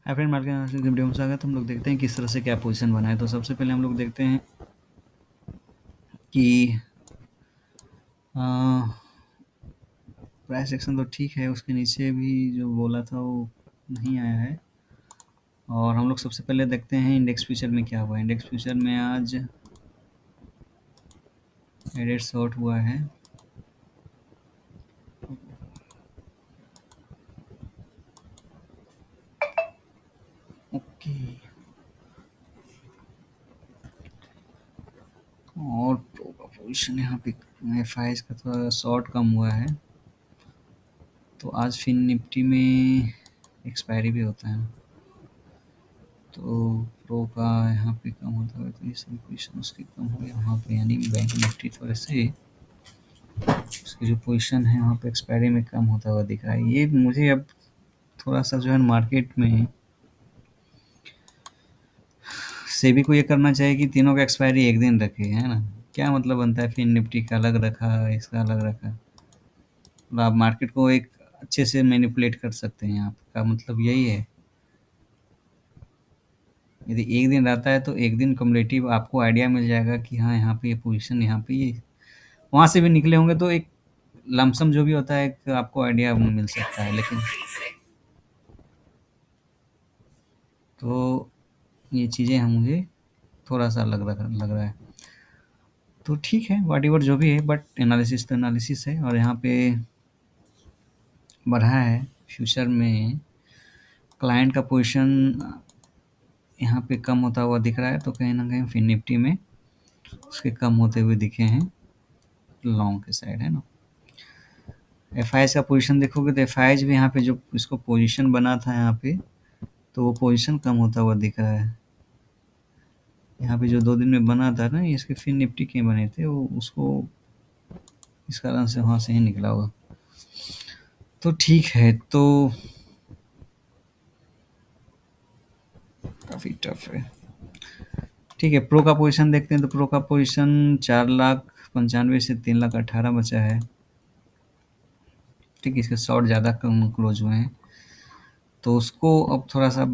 Hi friend, market analysis की video में स्वागत है। हम लोग देखते हैं किस तरह से क्या पोजीशन बनाए। तो सबसे पहले हम लोग देखते हैं कि प्राइस एक्शन तो ठीक है, उसके नीचे भी जो बोला था वो नहीं आया है। और हम लोग सबसे पहले देखते हैं इंडेक्स फ्यूचर में क्या हुआ। इंडेक्स फ्यूचर में आज एडेड शॉर्ट हुआ है। ओके, और प्रो का पोजिशन यहाँ पे एफ का थोड़ा शॉर्ट कम हुआ है। तो आज फिन निफ्टी में एक्सपायरी भी होता है, तो प्रो का यहाँ पे कम होता है, तो ये सभी पोजिशन उसके कम हो गया वहाँ पे, यानी बैंक निफ्टी थोड़े से उसकी जो पोजीशन है वहाँ पे एक्सपायरी में कम होता हुआ दिख रहा है। ये मुझे अब थोड़ा सा जो है मार्केट में सेबी को ये करना चाहिए कि तीनों का एक्सपायरी एक दिन रखे, है ना। क्या मतलब बनता है फिर निफ्टी का अलग रखा, इसका अलग रखा। मतलब आप मार्केट को एक अच्छे से मैनिपुलेट कर सकते हैं, आपका मतलब यही है। यदि एक दिन रहता है तो एक दिन कम्युलेटिव आपको आइडिया मिल जाएगा कि हाँ यहाँ पे ये पोजीशन, यहाँ पे ये, वहाँ से भी निकले होंगे तो एक लमसम जो भी होता है एक आपको आइडिया मिल सकता है। लेकिन तो ये चीज़ें हम मुझे थोड़ा-सा लग रहा है। तो ठीक है, व्हाटएवर जो भी है, बट एनालिसिस तो एनालिसिस है। और यहाँ पे बढ़ा है फ्यूचर में क्लाइंट का पोजीशन यहाँ पे कम होता हुआ दिख रहा है, तो कहीं न कहीं फिन निफ्टी में उसके कम होते हुए दिखे हैं लॉन्ग के साइड, है ना। एफआईएस का पोजीशन देखोगे तो एफआईएस भी यहाँ पे जो इसको पोजीशन बना था यहाँ पे, तो वो पोजीशन कम होता हुआ दिख रहा है। यहाँ पे जो 2 दिन में बना था ना, ये इसके फिन निफ्टी के बने थे, वो उसको इस कारण से वहाँ से ही निकला होगा। तो ठीक है, तो काफ़ी टफ है। ठीक है, प्रो का पोजीशन देखते हैं। तो प्रो का पोजीशन 4,95,000 से 3,18,000 बचा है। ठीक है, इसके शॉर्ट ज़्यादा कम क्लोज हुए हैं, तो उसको अब थोड़ा सा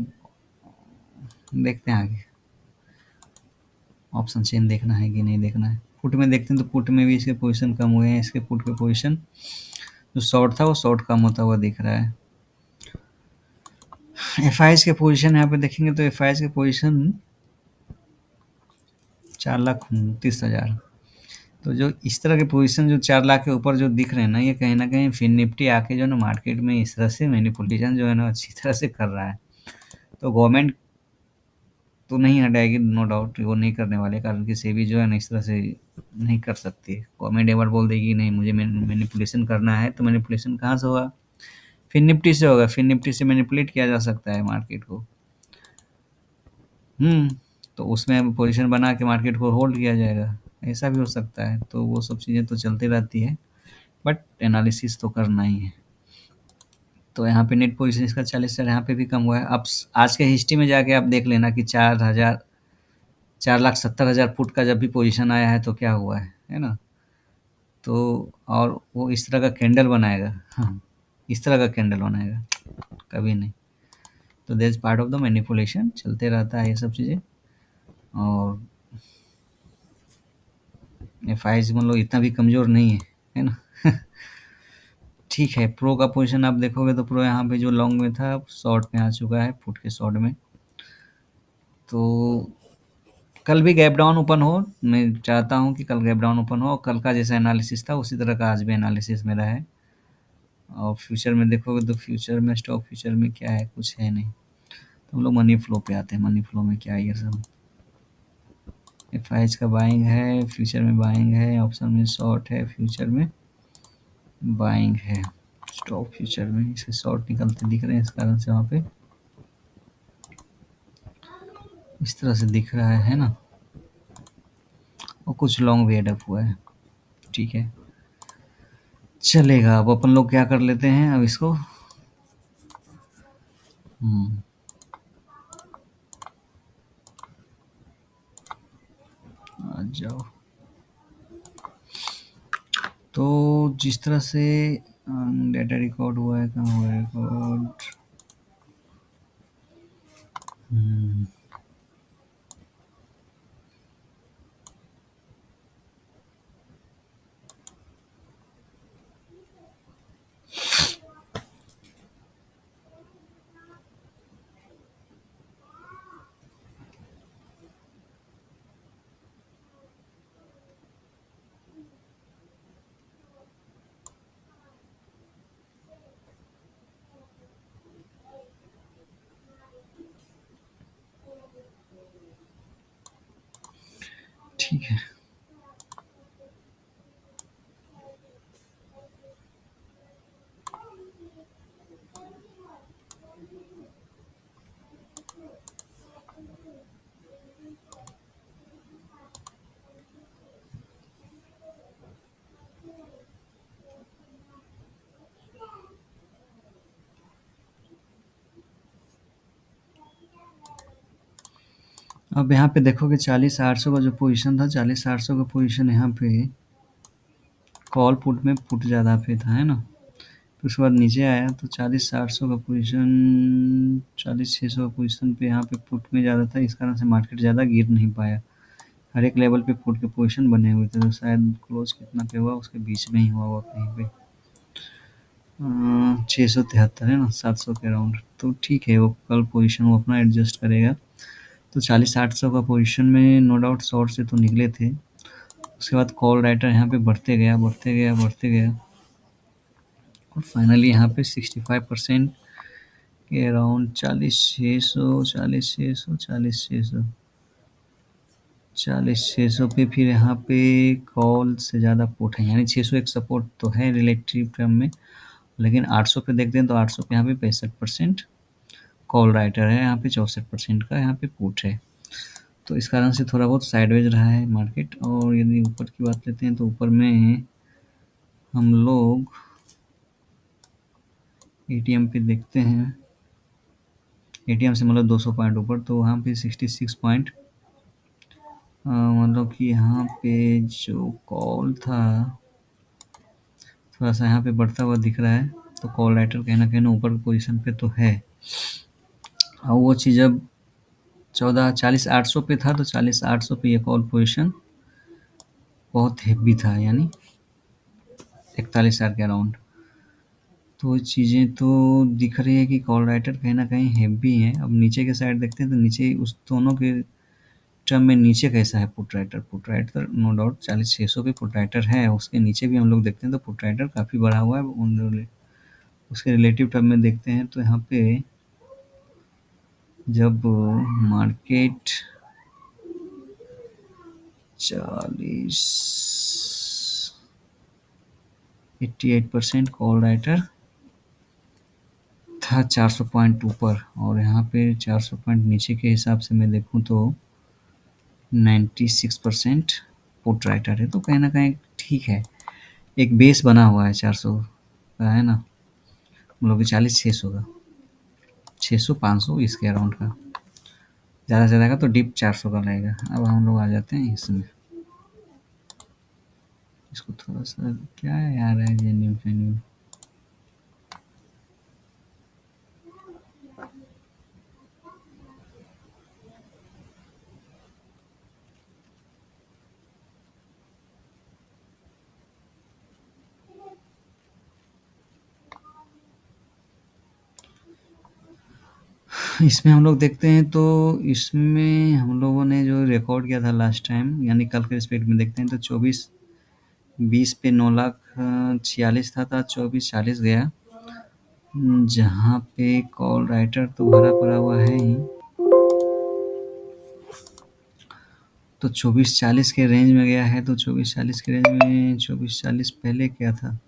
देखते हैं आगे। ऑप्शन चेन देखना है कि नहीं देखना है। पुट में देखते हैं, तो पुट में भी इसके पोजीशन कम हुए हैं। इसके पुट के पोजीशन जो शॉर्ट था वो शॉर्ट कम होता हुआ दिख रहा है। एफ के पोजीशन यहाँ पे देखेंगे तो एफ के पोजीशन 4,29,000। तो जो इस तरह के पोजीशन जो 4 लाख के ऊपर जो दिख रहे हैं ना, ये कहीं न कहीं फिन निफ्टी आके जो है ना मार्केट में इस तरह से मैनिपुलेशन जो है ना अच्छी तरह से कर रहा है। तो गवर्नमेंट तो नहीं हटाएगी, नो डाउट वो नहीं करने वाले, कारण कि सेबी जो है ना इस तरह से नहीं कर सकती। गवर्नमेंट एक बार बोल देगी नहीं मुझे मैनिपुलेशन करना है, तो मैनिपुलेशन कहाँ से होगा? फिन निफ्टी से होगा। फिन निफ्टी से मैनिपुलेट किया जा सकता है मार्केट को। तो उसमें पोजीशन बना के मार्केट को होल्ड किया जाएगा, ऐसा भी हो सकता है। तो वो सब चीज़ें तो चलती रहती है, बट एनालिसिस तो करना ही है। तो यहाँ पे नेट पोजीशन इसका 40,000 यहाँ पे भी कम हुआ है। अब आज के हिस्ट्री में जाके आप देख लेना कि 4,70,000 फुट का जब भी पोजीशन आया है तो क्या हुआ है ना। तो और वो इस तरह का कैंडल बनाएगा, हाँ, इस तरह का कैंडल बनाएगा, कभी नहीं। तो that is part of the manipulation, चलते रहता है ये सब चीज़ें। और एफ मतलब इतना भी कमज़ोर नहीं है ना। ठीक है, प्रो का पोजीशन आप देखोगे तो प्रो यहाँ पे जो लॉन्ग में था शॉर्ट में आ चुका है, फुट के शॉर्ट में। तो कल भी गैप डाउन ओपन हो, मैं चाहता हूँ कि कल गैप डाउन ओपन हो, और कल का जैसा एनालिसिस था उसी तरह का आज भी एनालिसिस मेरा है। और फ्यूचर में देखोगे तो फ्यूचर में, स्टॉक फ्यूचर में क्या है, कुछ है नहीं। तो हम लोग मनी फ्लो पे आते हैं। मनी फ्लो में क्या है, ये सब एफ का बाइंग है, फ्यूचर में बाइंग है, ऑप्शन में शॉर्ट है, फ्यूचर में बाइंग है। स्टॉक फ्यूचर में इसके शॉर्ट निकलते दिख रहे हैं, इस कारण से वहाँ पे इस तरह से दिख रहा है ना। और कुछ लॉन्ग भी एडअप हुआ है। ठीक है, चलेगा। अब अपन लोग क्या कर लेते हैं, अब इसको आ जाओ। तो जिस तरह से डेटा रिकॉर्ड हुआ है, कहाँ हुआ है रिकॉर्ड, हम्म, ठीक है। अब यहाँ पे देखोगे 40,800 का जो पोजीशन था, 40,800 का पोजीशन यहाँ पे कॉल पुट में पुट ज़्यादा पे था, है ना? फिर उसके बाद नीचे आया तो 40,800 का पोजीशन, 40,600 का पोजीशन पे यहाँ पे पुट में ज़्यादा था, इस कारण से मार्केट ज़्यादा गिर नहीं पाया। हर एक लेवल पे पुट के पोजीशन बने हुए थे, तो शायद क्लोज कितना पे हुआ उसके बीच में ही हुआ होगा कहीं पे। 673 है ना, 700 के अराउंड। तो ठीक है, वो कल पोजीशन वो अपना एडजस्ट करेगा। तो 40,800 का पोजीशन में नो डाउट शॉर्ट से तो निकले थे। उसके बाद कॉल राइटर यहाँ पे बढ़ते गया, बढ़ते गया, बढ़ते गया, और फाइनली यहाँ पे 65% के अराउंड 40,600, 40,600, 40,600, 40,600 पे फिर यहाँ पे कॉल से ज़्यादा पुट है, यानी 600 एक सपोर्ट तो है रिलेटिव टर्म में। लेकिन 800 पे देखते हैं तो 800 पे यहाँ पे 65% कॉल राइटर है, यहाँ पे 64% का यहाँ पे पुट है। तो इस कारण से थोड़ा बहुत साइडवेज रहा है मार्केट। और यदि ऊपर की बात लेते हैं तो ऊपर में हम लोग एटीएम पे देखते हैं, एटीएम से मतलब 200 पॉइंट ऊपर, तो वहाँ पे 66 पॉइंट, मतलब कि यहाँ पे जो कॉल था थोड़ा सा यहाँ पे बढ़ता हुआ दिख रहा है। तो कॉल राइटर कहीं ना ऊपर पोजीशन पे तो है। और वो चीज़ अब 40,800 पे था, तो 40,800 पे ये कॉल पोजीशन बहुत हेवी था, यानी 41,000 के अराउंड। तो चीज़ें तो दिख रही है कि कॉल राइटर कहीं न कहीं हेवी हैं। अब नीचे के साइड देखते हैं तो नीचे उस दोनों के टर्म में नीचे कैसा है put writer? Put writer no doubt 40,600 पे पुट राइटर है, उसके नीचे भी हम लोग देखते हैं तो पुट राइटर काफ़ी बढ़ा हुआ है। उसके रिलेटिव टर्म में देखते हैं तो यहाँ पे जब मार्केट 40 88% कॉल राइटर था 400 पॉइंट ऊपर, और यहाँ पे 400 पॉइंट नीचे के हिसाब से मैं देखूँ तो 96% पुट राइटर है। तो कहीं न कहीं ठीक है, एक बेस बना हुआ है 400 का, है ना? मतलब कि 40-600 का, 600-500 इसके अराउंड का। ज़्यादा से ज़्यादा का तो डिप 400 का रहेगा। अब हम लोग आ जाते हैं इसमें। इसको थोड़ा-सा क्या है यार है जेन्युइन-फेन्युइन। इसमें हम लोग देखते हैं तो इसमें हम लोगों ने जो रिकॉर्ड किया था लास्ट टाइम, यानी कल के रिस्पेक्ट में देखते हैं तो 24-20 पे 9,46,000 था, 24-40 गया। जहाँ पे कॉल राइटर तो भरा पड़ा हुआ है ही। तो 24-40 के रेंज में गया है, तो 24-40 के रेंज में 24-40 पहले क्या था?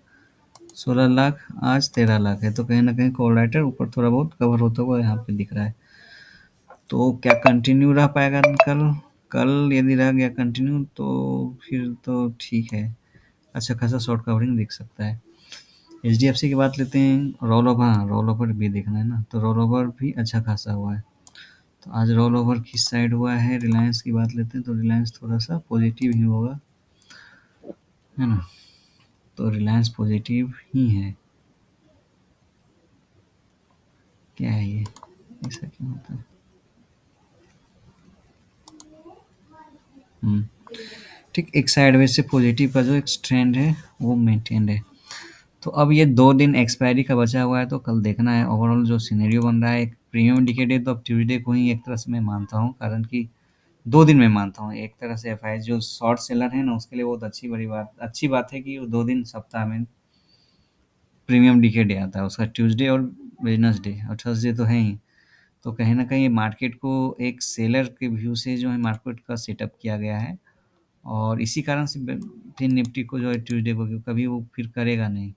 16 लाख, आज 13 लाख है। तो कहीं न कहीं कॉल राइटर ऊपर थोड़ा बहुत कवर होता हुआ यहाँ पे दिख रहा है। तो क्या कंटिन्यू रह पाएगा कल? कल यदि रह गया कंटिन्यू तो फिर तो ठीक है, अच्छा खासा शॉर्ट कवरिंग दिख सकता है। एचडीएफसी की बात लेते हैं, रोल ओवर, हाँ रोल ओवर भी देखना है ना, तो रोल ओवर भी अच्छा खासा हुआ है। तो आज रोल ओवर किस साइड हुआ है? रिलायंस की बात लेते हैं तो रिलायंस थोड़ा सा पॉजिटिव ही होगा, है ना? तो रिलायंस पॉजिटिव ही है। क्या है ये? ऐसा क्यों होता है? ठीक, एक साइडवेज से पॉजिटिव का जो एक ट्रेंड है वो मेंटेन्ड है। तो अब ये 2 दिन एक्सपायरी का बचा हुआ है, तो कल देखना है ओवरऑल जो सिनेरियो बन रहा है। एक प्रीमियम इंडिकेटर तो अब ट्यूसडे को ही एक तरह से मैं मानता हूँ, कारण कि 2 दिन मैं मानता हूँ। एक तरह से एफआईआई जो शॉर्ट सेलर है ना, उसके लिए बहुत अच्छी बात है कि वो 2 दिन सप्ताह में प्रीमियम डे आता है उसका, ट्यूसडे और वेडनेसडे और थर्सडे तो है ही। तो कहीं न कहीं मार्केट को एक सेलर के व्यू से जो है मार्केट का सेटअप किया गया है, और इसी कारण से फिर निफ्टी को जो है ट्यूसडे को कभी वो फिर करेगा नहीं।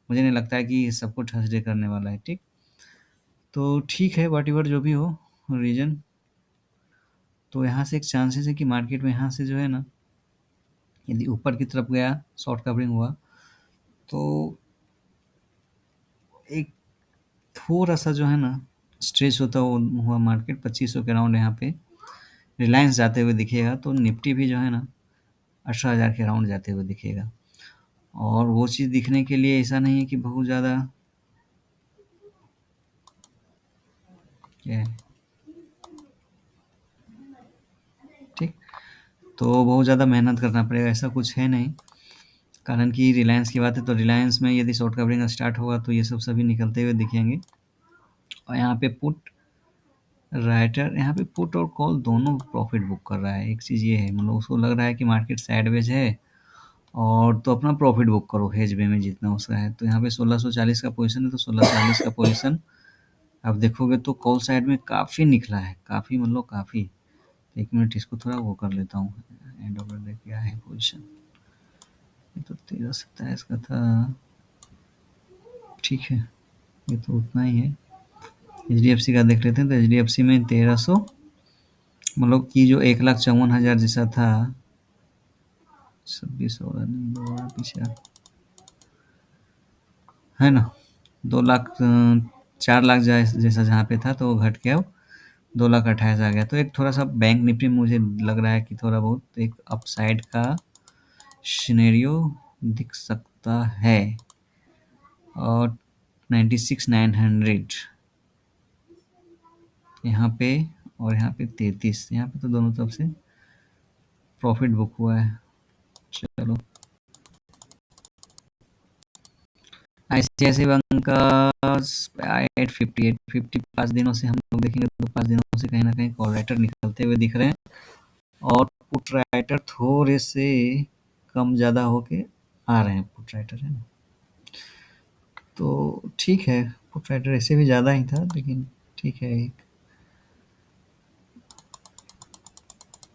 मुझे नहीं लगता है कि सबको थर्सडे करने वाला है, ठीक। तो ठीक है, व्हाटएवर जो भी हो रीजन, तो यहाँ से एक चांसेस है कि मार्केट में यहाँ से जो है ना, यदि ऊपर की तरफ गया, शॉर्ट कवरिंग हुआ, तो एक थोड़ा सा जो है ना स्ट्रेच होता हुआ मार्केट 2500 के अराउंड यहाँ पे रिलायंस जाते हुए दिखेगा, तो निफ्टी भी जो है ना 18,000 के अराउंड जाते हुए दिखेगा। और वो चीज़ दिखने के लिए ऐसा नहीं है कि बहुत ज़्यादा क्या है, ठीक। तो बहुत ज़्यादा मेहनत करना पड़ेगा, ऐसा कुछ है नहीं। कारण कि रिलायंस की बात है, तो रिलायंस में यदि शॉर्ट कवरिंग स्टार्ट होगा तो ये सब सभी निकलते हुए दिखेंगे। और यहाँ पे पुट राइटर, यहाँ पे पुट और कॉल दोनों प्रॉफिट बुक कर रहा है। एक चीज़ ये है, मतलब उसको लग रहा है कि मार्केट साइडवेज है, और तो अपना प्रॉफिट बुक करो हेज वे में जितना उसका है। तो यहाँ पे 1640 का पोजीशन है, तो 1640 का पोजीशन आप देखोगे तो कॉल साइड में काफ़ी निकला है, काफ़ी मतलब काफ़ी। एक मिनट इसको थोड़ा वो कर लेता हूँ, एंड ऑफ द डे क्या है पोजीशन। ये तो 1327 का था, ठीक है, ये तो उतना ही है। एच डी एफ सी का देख लेते हैं, तो एच डी एफ सी में 1300, मतलब कि जो 1,54,000 जैसा था, 26 और नहीं, दोबारा पीछे है ना, 2 लाख 4 लाख जैसा जहाँ पे था, तो वो घट के अब 2,28,000 आ गया। तो एक थोड़ा सा बैंक निफ्टी में मुझे लग रहा है कि थोड़ा बहुत एक अपसाइड का सिनेरियो दिख सकता है। और 96,900 यहाँ पे, और यहाँ पे 33, यहाँ पे तो दोनों तरफ से प्रॉफिट बुक हुआ है। चलो, आईसीआईसी बैंक का 850 5 दिनों से हम लोग देखेंगे, तो 5 दिनों से कहीं ना कहीं कॉल राइटर निकलते हुए दिख रहे हैं, और पुट राइटर थोड़े से कम ज़्यादा होके आ रहे हैं, पुट राइटर है ना। तो ठीक है, पुट राइटर ऐसे भी ज़्यादा ही था, लेकिन ठीक है,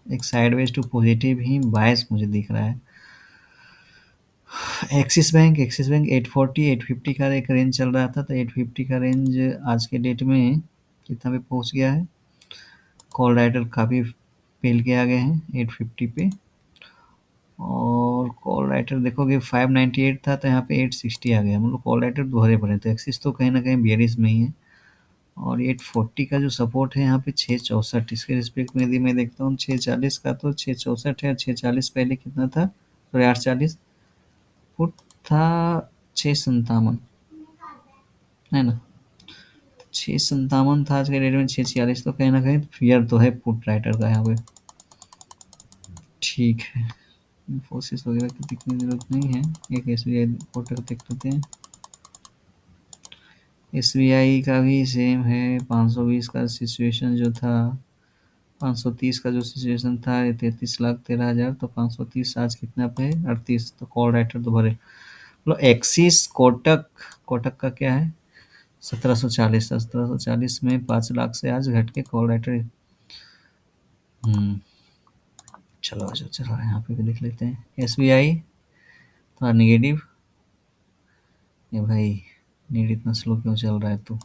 एक साइडवेज टू पॉजिटिव ही बायस मुझे दिख रहा है। एक्सिस बैंक 840 850 का एक रेंज चल रहा था, तो 850 का रेंज आज के डेट में कितना पे पहुंच गया है। कॉल राइटर काफ़ी फेल के आ गए हैं 850 पे, और कॉल राइटर देखोगे 598 था, तो यहाँ पे 860 आ गया, मतलब कॉल राइटर तो भरे पड़े। तो एक्सिस तो कहीं ना कहीं बियरिश में ही है। और 840 का जो सपोर्ट है यहाँ पे 664, इसके रिस्पेक्ट में यदि मैं देखता हूँ 640 का, तो 664 है, और 640 पहले कितना था, सॉरी 840 फुट था, 657 है ना, 657 था आज के डेट में 646, तो कहीं ना कहीं फियर तो है पुट राइटर का यहाँ पे। ठीक है, इन्फोसिस वगैरह की दिखने की जरूरत नहीं है, एक एस बी आई पोर्टल देख लेते हैं। एस बी आई का भी सेम है, 520 का सिचुएशन जो था, 530 का जो सिचुएशन था, 33,13,000, तो 530 आज कितना पे है, 38, तो कॉल राइटर तो भरे। मतलब एक्सिस कोटक, कोटक का क्या है, 1740 में 5 लाख से आज घट के कॉल राइटर। हम्म, चलो अच्छा, चलो यहाँ पे भी देख लेते हैं एस बी आई, थोड़ा निगेटिव। ये भाई नीट इतना स्लो क्यों चल रहा है, तो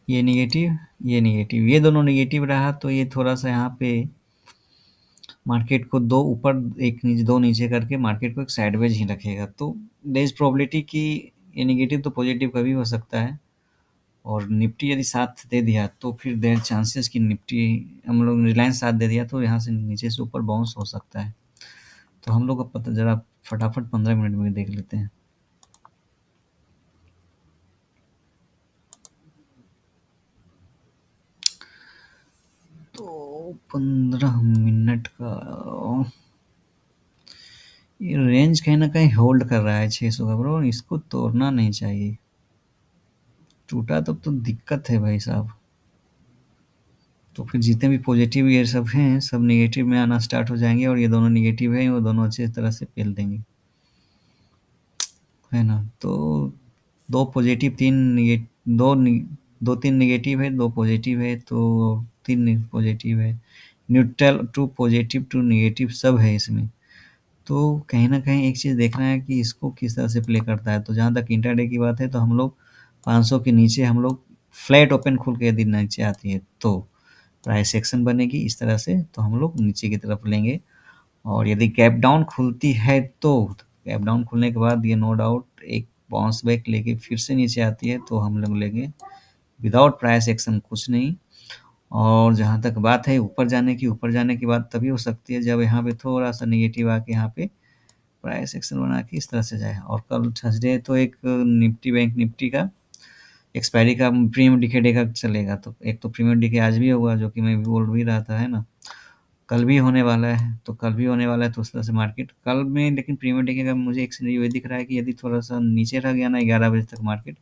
ये निगेटिव, ये निगेटिव, ये दोनों निगेटिव रहा, तो ये थोड़ा सा यहाँ पे मार्केट को दो ऊपर एक नीचे, दो नीचे करके मार्केट को एक साइडवेज ही रखेगा। तो देयर इज प्रोबेबिलिटी कि ये निगेटिव तो पॉजिटिव कभी हो सकता है। और निफ्टी यदि साथ दे दिया, तो फिर देयर चांसेस कि निफ्टी, हम लोग रिलायंस साथ दे दिया, तो यहाँ से नीचे से ऊपर बाउंस हो सकता है। तो हम लोग अब पता जरा फटाफट 15 मिनट में देख लेते हैं। तो तो 15 मिनट का ये रेंज कहीं ना कहीं होल्ड कर रहा है 600 का ब्रो, इसको तोड़ना नहीं चाहिए। टूटा तब तो दिक्कत है भाई साहब। तो फिर जितने भी पॉजिटिव ये सब हैं सब नेगेटिव में आना स्टार्ट हो जाएंगे, और ये दोनों नेगेटिव हैं वो दोनों अच्छी तरह से पेल देंगे, है ना। तो दो पॉजिटिव तीन दो तीन नेगेटिव है, दो पॉजिटिव है, तो तीन पॉजिटिव है, neutral to positive to negative सब है इसमें। तो कहीं न कहीं एक चीज़ देखना है कि इसको किस तरह से प्ले करता है। तो जहाँ तक इंट्राडे की बात है तो हम लोग 500 के नीचे हम लोग फ्लैट ओपन खुल के यदि नीचे आती है तो प्राइस एक्शन बनेगी इस तरह से, तो हम लोग नीचे की तरफ लेंगे। और यदि गैप डाउन खुलती है तो गैप डाउन खुलने के बाद ये नो डाउट एक बाउंस बैक लेके फिर से नीचे आती है तो हम लोग लेंगे विदाउट प्राइस एक्शन कुछ नहीं। और जहाँ तक बात है ऊपर जाने की, ऊपर जाने की बात तभी हो सकती है जब यहाँ पे थोड़ा-सा नेगेटिव आके यहाँ पे प्राइस एक्शन बना के इस तरह से जाए। और कल थर्सडे है तो एक निफ्टी बैंक निफ्टी का एक्सपायरी का प्रीमियम डिके का चलेगा, तो एक तो प्रीमियम डिके आज भी होगा जो कि मैं भी बोल भी रहा था, है ना। कल भी होने वाला है, तो कल भी होने वाला है, तो उस तरह से मार्केट कल में, लेकिन प्रीमियम डिके का मुझे एक सिनेरियो ये दिख रहा है कि यदि थोड़ा सा नीचे रह गया ना 11 बजे तक मार्केट,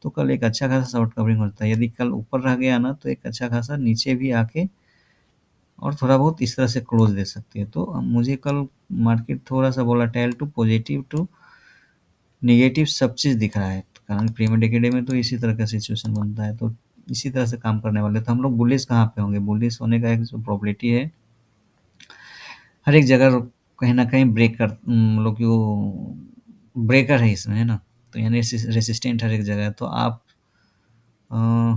तो कल एक अच्छा खासा शॉर्ट कवरिंग होता है। यदि कल ऊपर रह गया ना तो एक अच्छा खासा नीचे भी आके और थोड़ा बहुत इस तरह से क्लोज दे सकती है। तो मुझे कल मार्केट थोड़ा सा volatile to positive to negative सब चीज़ दिख रहा है, कारण प्रीमियम डिकेडे में तो इसी तरह का सिचुएशन बनता है, तो इसी तरह से काम करने वाले। तो हम लोग बुलिश कहाँ पे होंगे, बुलिश होने का एक जो प्रोबेबिलिटी है हर एक जगह कहीं न कहीं मतलब कि वो ब्रेकर है इसमें, है ना। तो यानी रेसिस्टेंट हर एक जगह है, तो आप अ,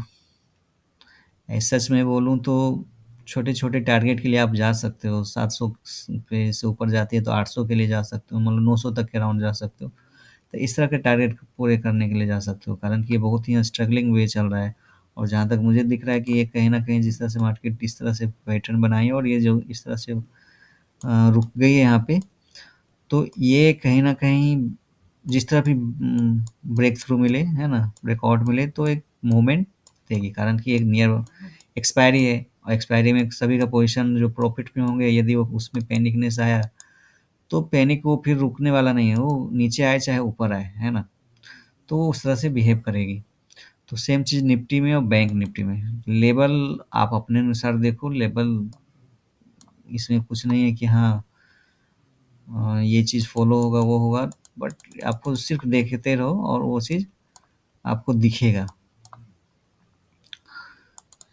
सच में बोलूँ तो छोटे-छोटे टारगेट के लिए आप जा सकते हो, 700 पे से ऊपर जाती है तो 800 के लिए जा सकते हो, मतलब 900 तक के अराउंड जा सकते हो। तो इस तरह के टारगेट पूरे करने के लिए जा सकते हो, कारण कि ये बहुत ही स्ट्रगलिंग वे चल रहा है। और जहाँ तक मुझे दिख रहा है कि ये कहीं न कहीं जिस तरह से मार्केट इस तरह से पैटर्न बनाई है और ये जो इस तरह से रुक गई है यहाँ पे, तो ये कहीं न कहीं जिस तरह भी ब्रेक थ्रू मिले, है ना, ब्रेकआउट मिले तो एक मूवमेंट देगी, कारण कि एक नियर एक्सपायरी है और एक्सपायरी में सभी का पोज़ीशन जो प्रॉफ़िट में होंगे, यदि वो उसमें पैनिकनेस आया, तो पैनिक वो फिर रुकने वाला नहीं है, वो नीचे आए चाहे ऊपर आए, है ना? तो वो उस तरह से बिहेव करेगी। तो सेम चीज़ निफ्टी में और बैंक निफ्टी में। लेवल आप अपने अनुसार देखो, लेवल इसमें कुछ नहीं है कि हाँ ये चीज़ फ़ॉलो होगा, वो होगा, बट आपको सिर्फ़ देखते रहो और वो चीज़ आपको दिखेगा,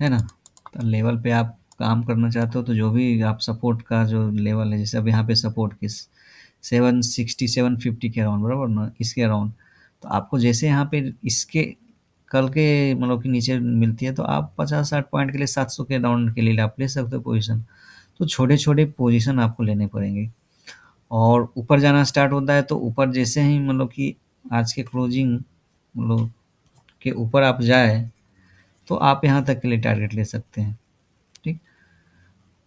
है ना? तो लेवल पे आप काम करना चाहते हो तो जो भी आप सपोर्ट का जो लेवल है, जैसे अब यहाँ पे सपोर्ट किस 760 750 के अराउंड, बराबर ना? इसके अराउंड। तो आपको जैसे यहाँ पे इसके कल के मतलब कि नीचे मिलती है तो आप 50-60 पॉइंट के लिए 700 के राउंड के लिए आप ले सकते हो पोजीशन। तो छोटे-छोटे पोजीशन आपको लेने पड़ेंगे। और ऊपर जाना स्टार्ट होता है तो ऊपर जैसे ही मतलब कि आज के क्लोजिंग मतलब के ऊपर आप जाए तो आप यहाँ तक के लिए टारगेट ले सकते हैं, ठीक।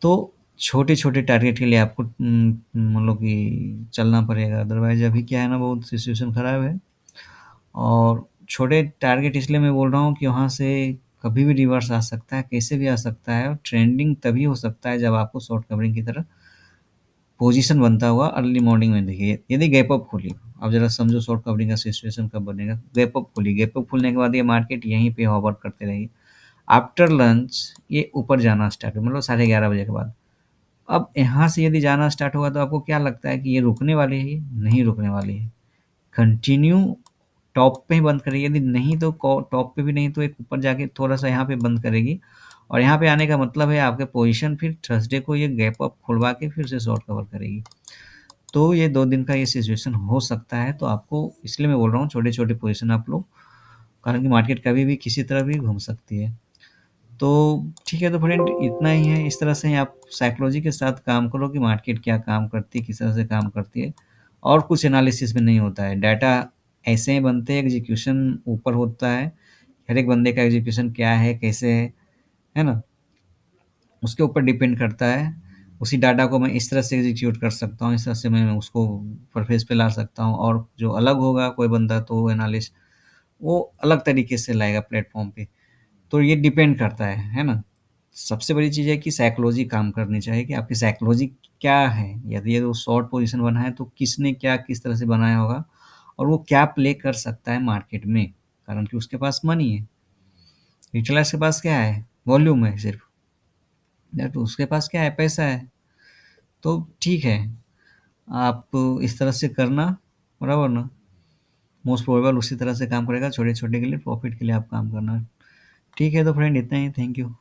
तो छोटे-छोटे टारगेट के लिए आपको मतलब कि चलना पड़ेगा, अदरवाइज़ अभी क्या है ना बहुत सिचुएशन खराब है। और छोटे टारगेट इसलिए मैं बोल रहा हूँ कि वहाँ से कभी भी रिवर्स आ सकता है, कैसे भी आ सकता है, और ट्रेंडिंग तभी हो सकता है जब आपको शॉर्ट कवरिंग की तरह पोजीशन बनता हुआ अर्ली मॉर्निंग में दिखे। यदि गैप अप खुली, अब ज़रा समझो शॉर्ट कवरिंग का सिचुएशन कब बनेगा, गैप अप खुली, गैप अप खुलने के बाद ये मार्केट यहीं पे हॉवर करते रहेगी। आफ्टर लंच ये ऊपर जाना स्टार्ट हो मतलब 11:30 बजे के बाद। अब यहाँ से यदि जाना स्टार्ट होगा तो आपको क्या लगता है कि ये रुकने वाली है? ये नहीं रुकने वाली है। कंटिन्यू टॉप पे ही बंद करेगी, यदि नहीं तो टॉप पे भी नहीं तो एक ऊपर जाके थोड़ा-सा यहाँ पे बंद करेगी, और यहाँ पे आने का मतलब है आपके पोज़ीशन फिर थर्सडे को ये गैप अप खुलवा के फिर से शॉर्ट कवर करेगी। तो ये 2 दिन का ये सिचुएशन हो सकता है, तो आपको इसलिए मैं बोल रहा हूँ छोटे-छोटे पोज़ीशन आप लो, कारण कि मार्केट कभी भी किसी तरह भी घूम सकती है। तो ठीक है, तो फ्रेंड इतना ही है, इस तरह से ही आप साइकोलॉजी के साथ काम करो कि मार्केट क्या काम करती है, किस तरह से काम करती है, और कुछ एनालिसिस में नहीं होता है। डाटा ऐसे ही बनते हैं, एग्जीक्यूशन ऊपर होता है, हर एक बंदे का एग्जीक्यूशन क्या है, कैसे है ना? उसके ऊपर डिपेंड करता है। उसी डाटा को मैं इस तरह से एग्जीक्यूट कर सकता हूँ, इस तरह से मैं उसको सरफेस पे ला सकता हूँ, और जो अलग होगा कोई बंदा तो वो एनालिस्ट वो अलग तरीके से लाएगा प्लेटफ़ॉर्म पे। तो ये डिपेंड करता है ना? सबसे बड़ी चीज़ है कि साइकोलॉजी काम करनी चाहिए कि आपकी साइकोलॉजी क्या है। यदि ये वो शॉर्ट पोजीशन बना है तो किसने क्या किस तरह से बनाया होगा और वो क्या प्ले कर सकता है मार्केट में, कारण कि उसके पास मनी है। यूटिलाइज के पास क्या है, वॉल्यूम है सिर्फ, दैट उसके पास क्या है, पैसा है। तो ठीक है, आप इस तरह से करना, बराबर ना। मोस्ट प्रोबेबल उसी तरह से काम करेगा, छोटे छोटे के लिए प्रॉफिट के लिए आप काम करना। ठीक है तो फ्रेंड, इतना ही, थैंक यू।